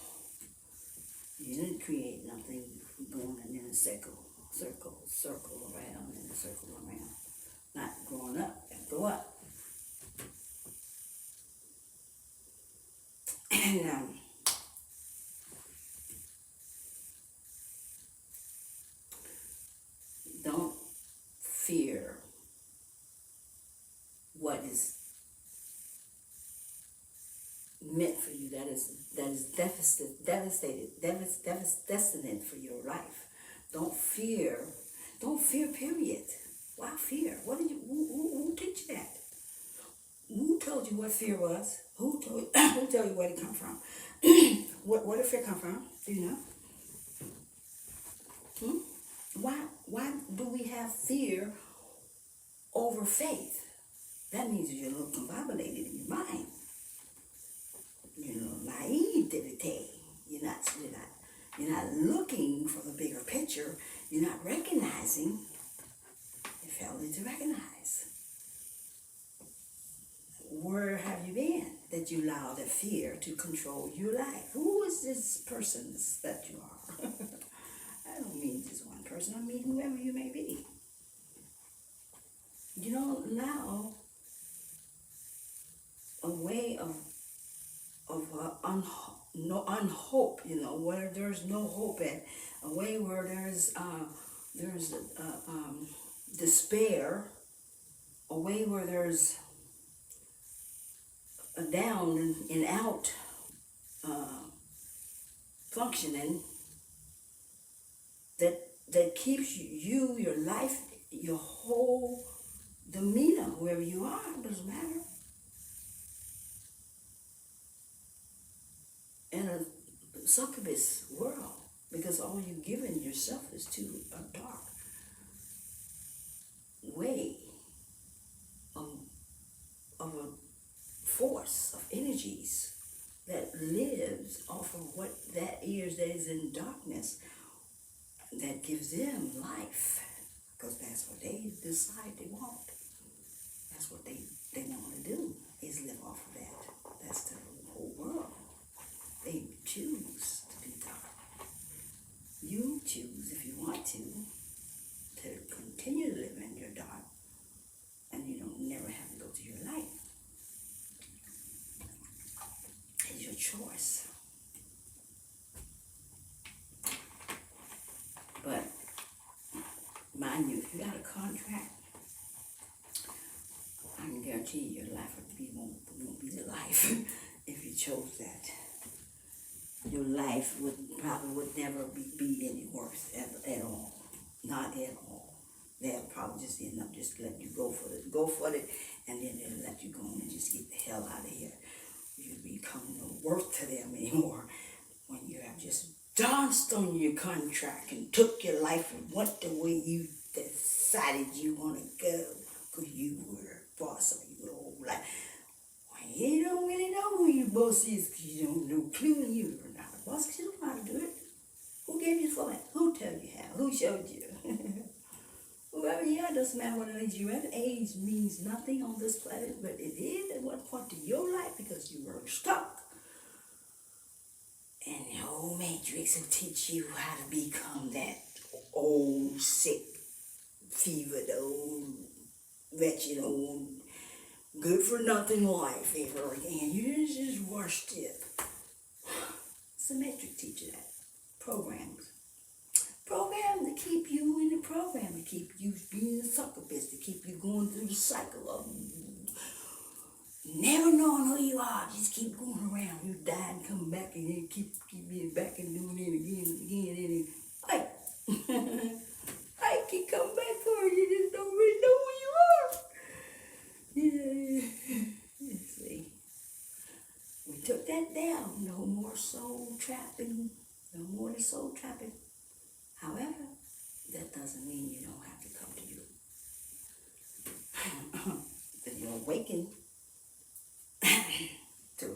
you didn't create nothing going in a circle around and a circle around. Not growing up, go up. And don't fear what is meant for you, that is destined for your life. Don't fear, period. Why fear? Who teach you that? Who told you what fear was? Who told you where it come from? Where did fear come from? Do you know? Why do we have fear over faith? That means you're a little combobulated in your mind. Naivete. You're not looking for the bigger picture. You're not recognizing. You failing to recognize. Where have you been that you allow the fear to control your life? Who is this person that you are? I don't mean just one person. I mean whoever you may be. You don't allow a way of unhope, where there's no hope at, a way where there's despair, a way where there's a down and out functioning that keeps you, your life, your whole demeanor, wherever you are, it doesn't matter. In a succubus world, because all you've given yourself is to a dark way of a force of energies that lives off of what that is in darkness, that gives them life, because that's what they decide they want. That's what they want to do, is live off of that. That's the whole world. They choose to be dark. You choose, if you want to continue to live in your dark, and you don't never have to go to your light. It's your choice. But mind you, if you got a contract, I can guarantee you your life won't be the life if you chose that. Your life would never be any worse at all. Not at all. They'll probably just end up just letting you go for it, and then they'll let you go and just get the hell out of here. You become no worth to them anymore when you have just danced on your contract and took your life and went the way you decided you want to go, because you were a boss of your whole life. Well, you don't really know who your boss is, because you don't know clue, and you're not a boss because you don't know how to do it. Who gave you for it? Who told you how? Who showed you? Whoever you are, doesn't matter what age you're at. Age means nothing on this planet, but it is at one point of your life, because you were stuck. And the old matrix will teach you how to become that old, sick, fevered, old, wretched, old, good-for-nothing life ever again. You just washed it. It's the matrix teach you that. Programs. Program to keep you in the program, to keep you being a succubus, to keep you going through the cycle of never knowing who you are, just keep going around. You die and come back and then keep being back and doing it again and again and like I keep coming back for it. You just don't really know who you are. Yeah. See, we took that down. No more soul trapping. No more the soul trapping. However, that doesn't mean you don't have to come to you. If you're awakened to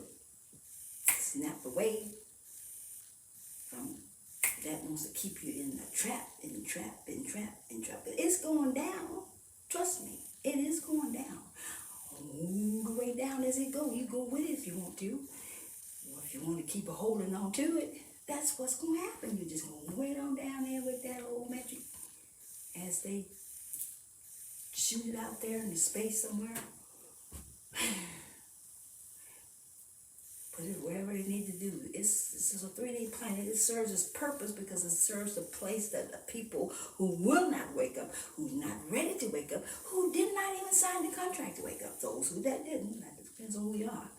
snap away from that wants to keep you in a trap, in trap, in trap, in trap. It's going down. Trust me, it is going down. All the way down as it go. You go with it if you want to. Or if you want to keep a holding on to it, that's what's going to happen. You're just going to wait on down there with that old magic as they shoot it out there in the space somewhere. Put it wherever they need to do. It's a 3D planet. It serves its purpose because it serves the place that the people who will not wake up, who's not ready to wake up, who did not even sign the contract to wake up, those who that didn't, that depends on who you are,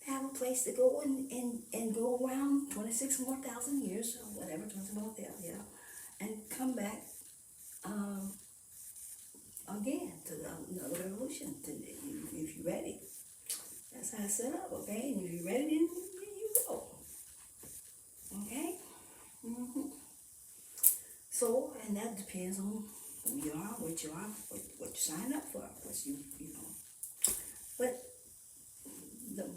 have a place to go and go around 26 more thousand years, or whatever, 20 more thousand, yeah, and come back again to another revolution, if you're ready. That's how it's set up, okay? And if you're ready, then you go. Okay? Mm-hmm. So, and that depends on who you are, what you sign up for, what you know. But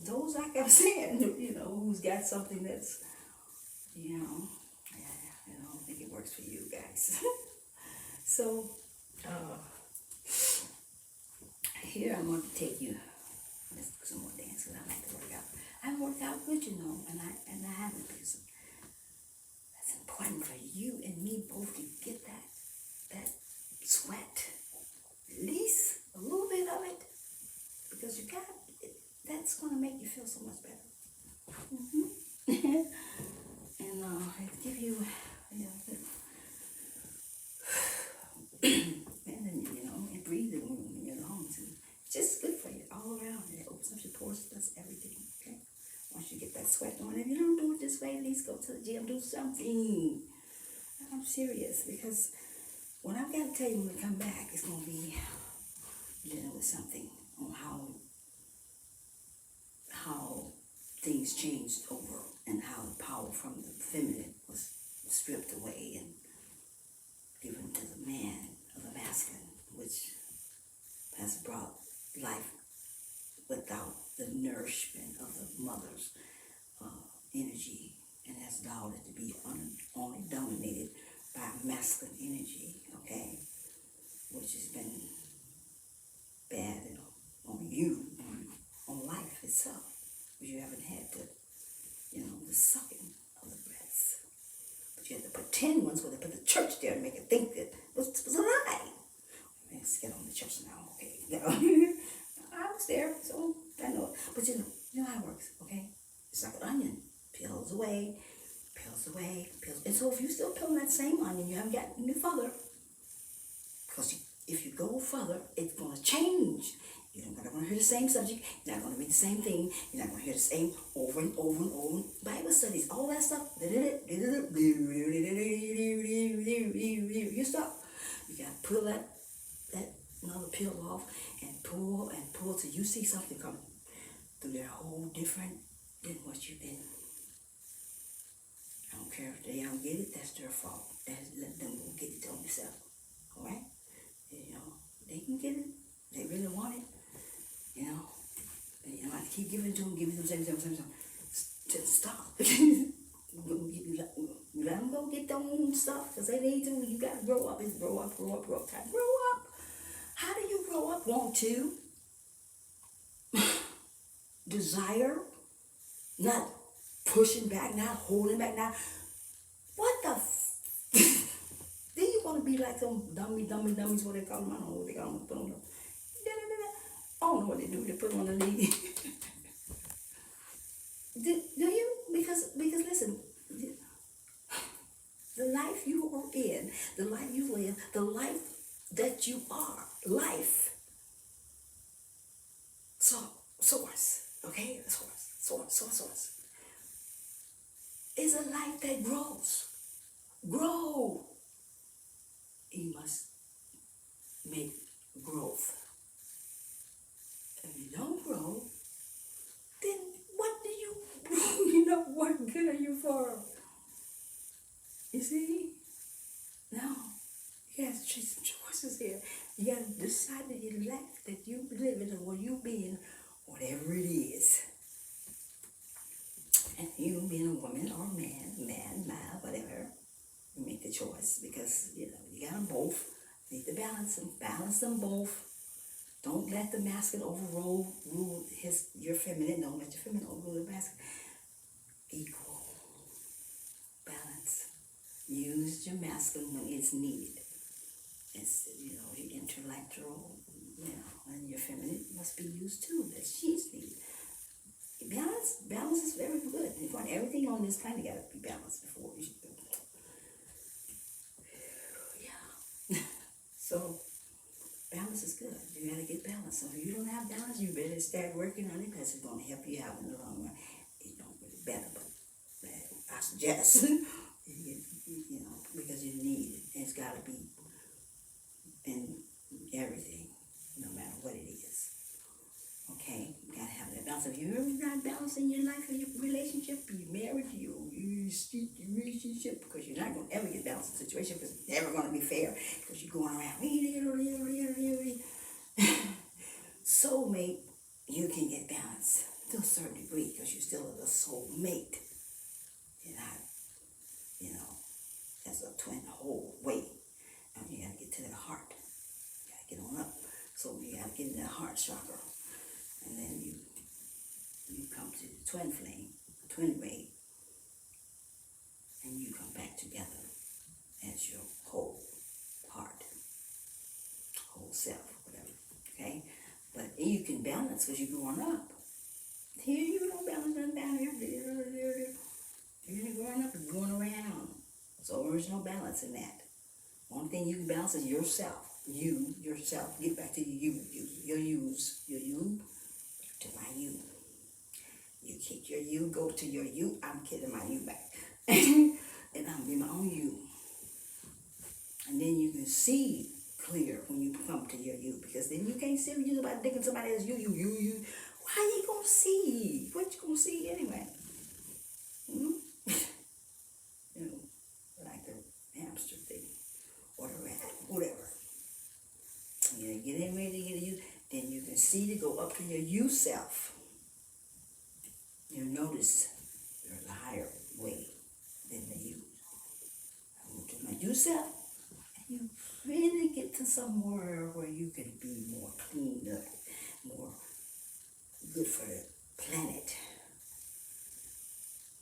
those, like I'm saying, who's got something that's, I don't think it works for you guys. So, here I'm going to take you. Let's do some more dance because I like to work out. I haven't worked out good, and I haven't because that's important for you and me both to get that sweat, release a little bit of it, because you got it. That's gonna make you feel so much better. Mm-hmm. And it give you, and then and breathing room in your lungs and. Just good for you all around. It opens up your pores, does everything, okay? Once you get that sweat going, if you don't do it this way, at least go to the gym, do something. I'm serious, because what I've got to tell you when we come back is going to be dealing with something on how things changed over and how the power from the feminine was stripped away and given to the man of the masculine, which has brought life without the nourishment of the mother's energy, and has allowed it to be only dominated by masculine energy, okay, which has been bad on you, on life itself, because you haven't had the sucking of the breaths, but you had the pretend ones where they put the church there and make it think that it was a lie. Let's get on the church now, okay? I was there, so I know it. But you know how it works, okay? It's like an onion. Peels away, peels away, peels. And so if you still peel that same onion, you haven't gotten any further. Because if you go further, it's going to change. You're not going to hear the same subject. You're not going to read the same thing. You're not going to hear the same over and over and over. Bible studies, all that stuff. You stop. You got to pull that another peel off and pull till you see something come through there whole different than what you've been. I don't care if they don't get it, that's their fault. Let them go get it on themselves. Alright? They can get it. They really want it. I have to keep giving it to them, same. Just stop. Let them go get their own stuff, because they need to. You got to grow up. It's grow up. Time. Grow up. How do you grow up? Want to? Desire? Not pushing back, not holding back, not. What the then you want to be like some dummies, what they call them? I don't know what they call them. Put on them. I don't know what they do. They put on the knee. do you? Because listen, the life you are in, the life you live, the life that you are, life. So source, okay? Source. It's a life that grows. Grow. You must make growth. If you don't grow, then what do you, what good are you for? You see? No. You have to make some choices here. You got to decide that your life that you live in or you being, whatever it is. And you being a woman or a man, whatever, you make the choice because, you got them both. You need to balance them both. Don't let the masculine rule your feminine. Don't let your feminine overrule the masculine. Equal. Balance. Use your masculine when it's needed. It's, your intellectual, and your feminine must be used too, that she's needed. Balance is very good. You want everything on this planet got to be balanced before you should. Yeah. So, balance is good. You got to get balance. So if you don't have balance, you better start working on it because it's going to help you out in the long run. It don't really better, but I suggest, because you need it. It's got to be in everything, no matter what it is. Okay? You got to have that balance. If you're not balancing your life or your relationship, you married, you speak your relationship, because you're not going to ever get balanced in a situation because it's never going to be fair because you're going around. Soulmate, you can get balanced to a certain degree because you're still a soulmate. You're not, as a twin whole way. And you got to get to that heart. You got to get on up. So you got to get in that heart chakra. And then you come to the twin flame, twin ray, and you come back together as your whole heart, whole self, whatever, okay? But you can balance because you're growing up. Here you don't balance nothing down here. You're growing up and going around. So there's no balance in that. One thing you can balance is yourself. Yourself. Get back to your you to my you. You kick your you, go to your you. I'm kicking my you back. And I'm in my own you. And then you can see clear when you come to your you. Because then you can't see you about thinking somebody else you. Why you gonna see? What you gonna see anyway? Like the hamster thing. Or the rat. Whatever. Get in ready to get a you. Then you can see to go up to your you self. You'll notice you're a higher way than the you. I move to my you self, and you really get to somewhere where you can be more cleaned up, more good for the planet.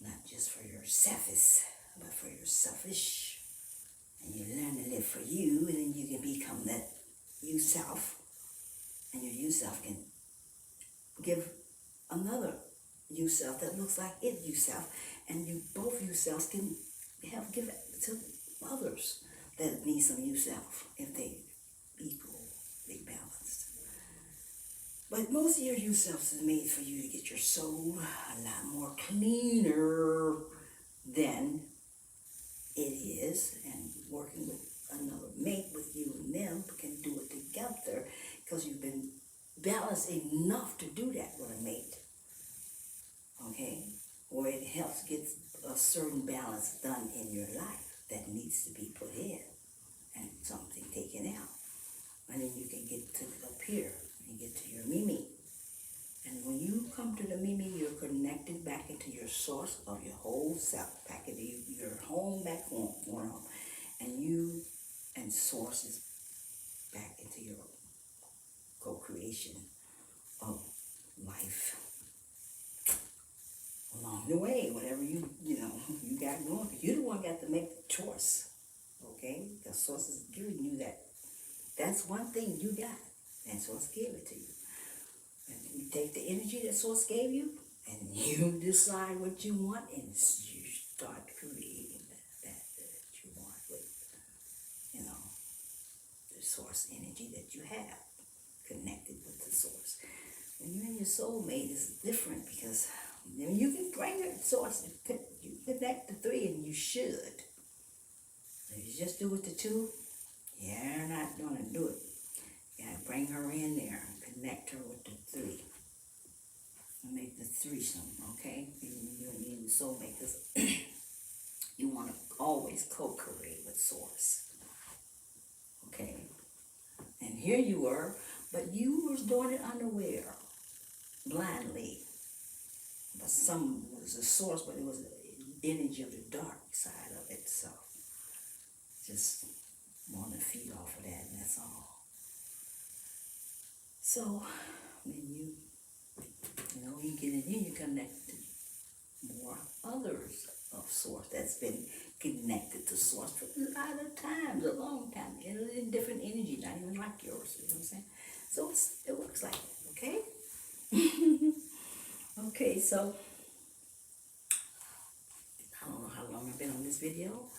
Not just for your selfish, but for your selfish. And you learn to live for you, and then you can become that you self. And your you self can give another you self that looks like it you self, and you both you selves can give it to others that need some you self if they equally balanced. But most of your you selves is made for you to get your soul a lot more cleaner than it is, and working with another mate with you and them can do it together because you've been balanced enough to do that with a mate. Okay? Or it helps get a certain balance done in your life that needs to be put in and something taken out. And then you can get to up here and get to your Mimi. And when you come to the Mimi, you're connected back into your source of your whole self, back into your home, back home, going home. And you and source is back into your co-creation of life. Along the way, whatever you got going, you're the one got to make the choice, okay? The source is giving you that. That's one thing you got, and source gave it to you. And you take the energy that source gave you, and you decide what you want, and you start creating that you want with, the source energy that you have connected with the source. when you and your soulmate is different because then you can bring it source. You connect the three, and you should. If you just do it the two, you're not gonna do it. You gotta bring her in there and connect her with the three. And make the threesome, okay? You and the soulmate, because you want to always co-create with source. Okay? And here you were, but you was doing it unaware, blindly. But some was the source, but it was the energy of the dark side of it. So just want to feed off of that, and that's all. So when you get in here, you connect to more others of source that's been connected to source for a lot of times, a long time, in different energy, not even like yours. You know what I'm saying? So it works like that, okay? Okay, so I don't know how long I've been on this video,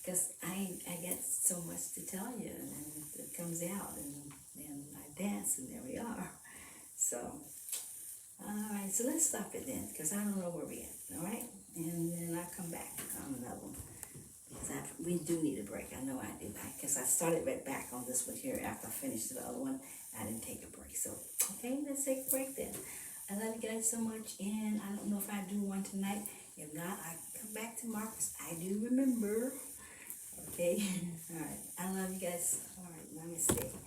because I got so much to tell you, and then it comes out, and then I dance, and there we are. So, all right, so let's stop it then, because I don't know where we're at, all right? And then I'll come back on another one, because we do need a break. I know I do, because I started right back on this one here after I finished the other one. I didn't take a break, so, okay, let's take a break then. I love you guys so much, and I don't know if I do one tonight. If not, I come back to Marcus. I do remember. Okay? All right. I love you guys. All right. Namaste.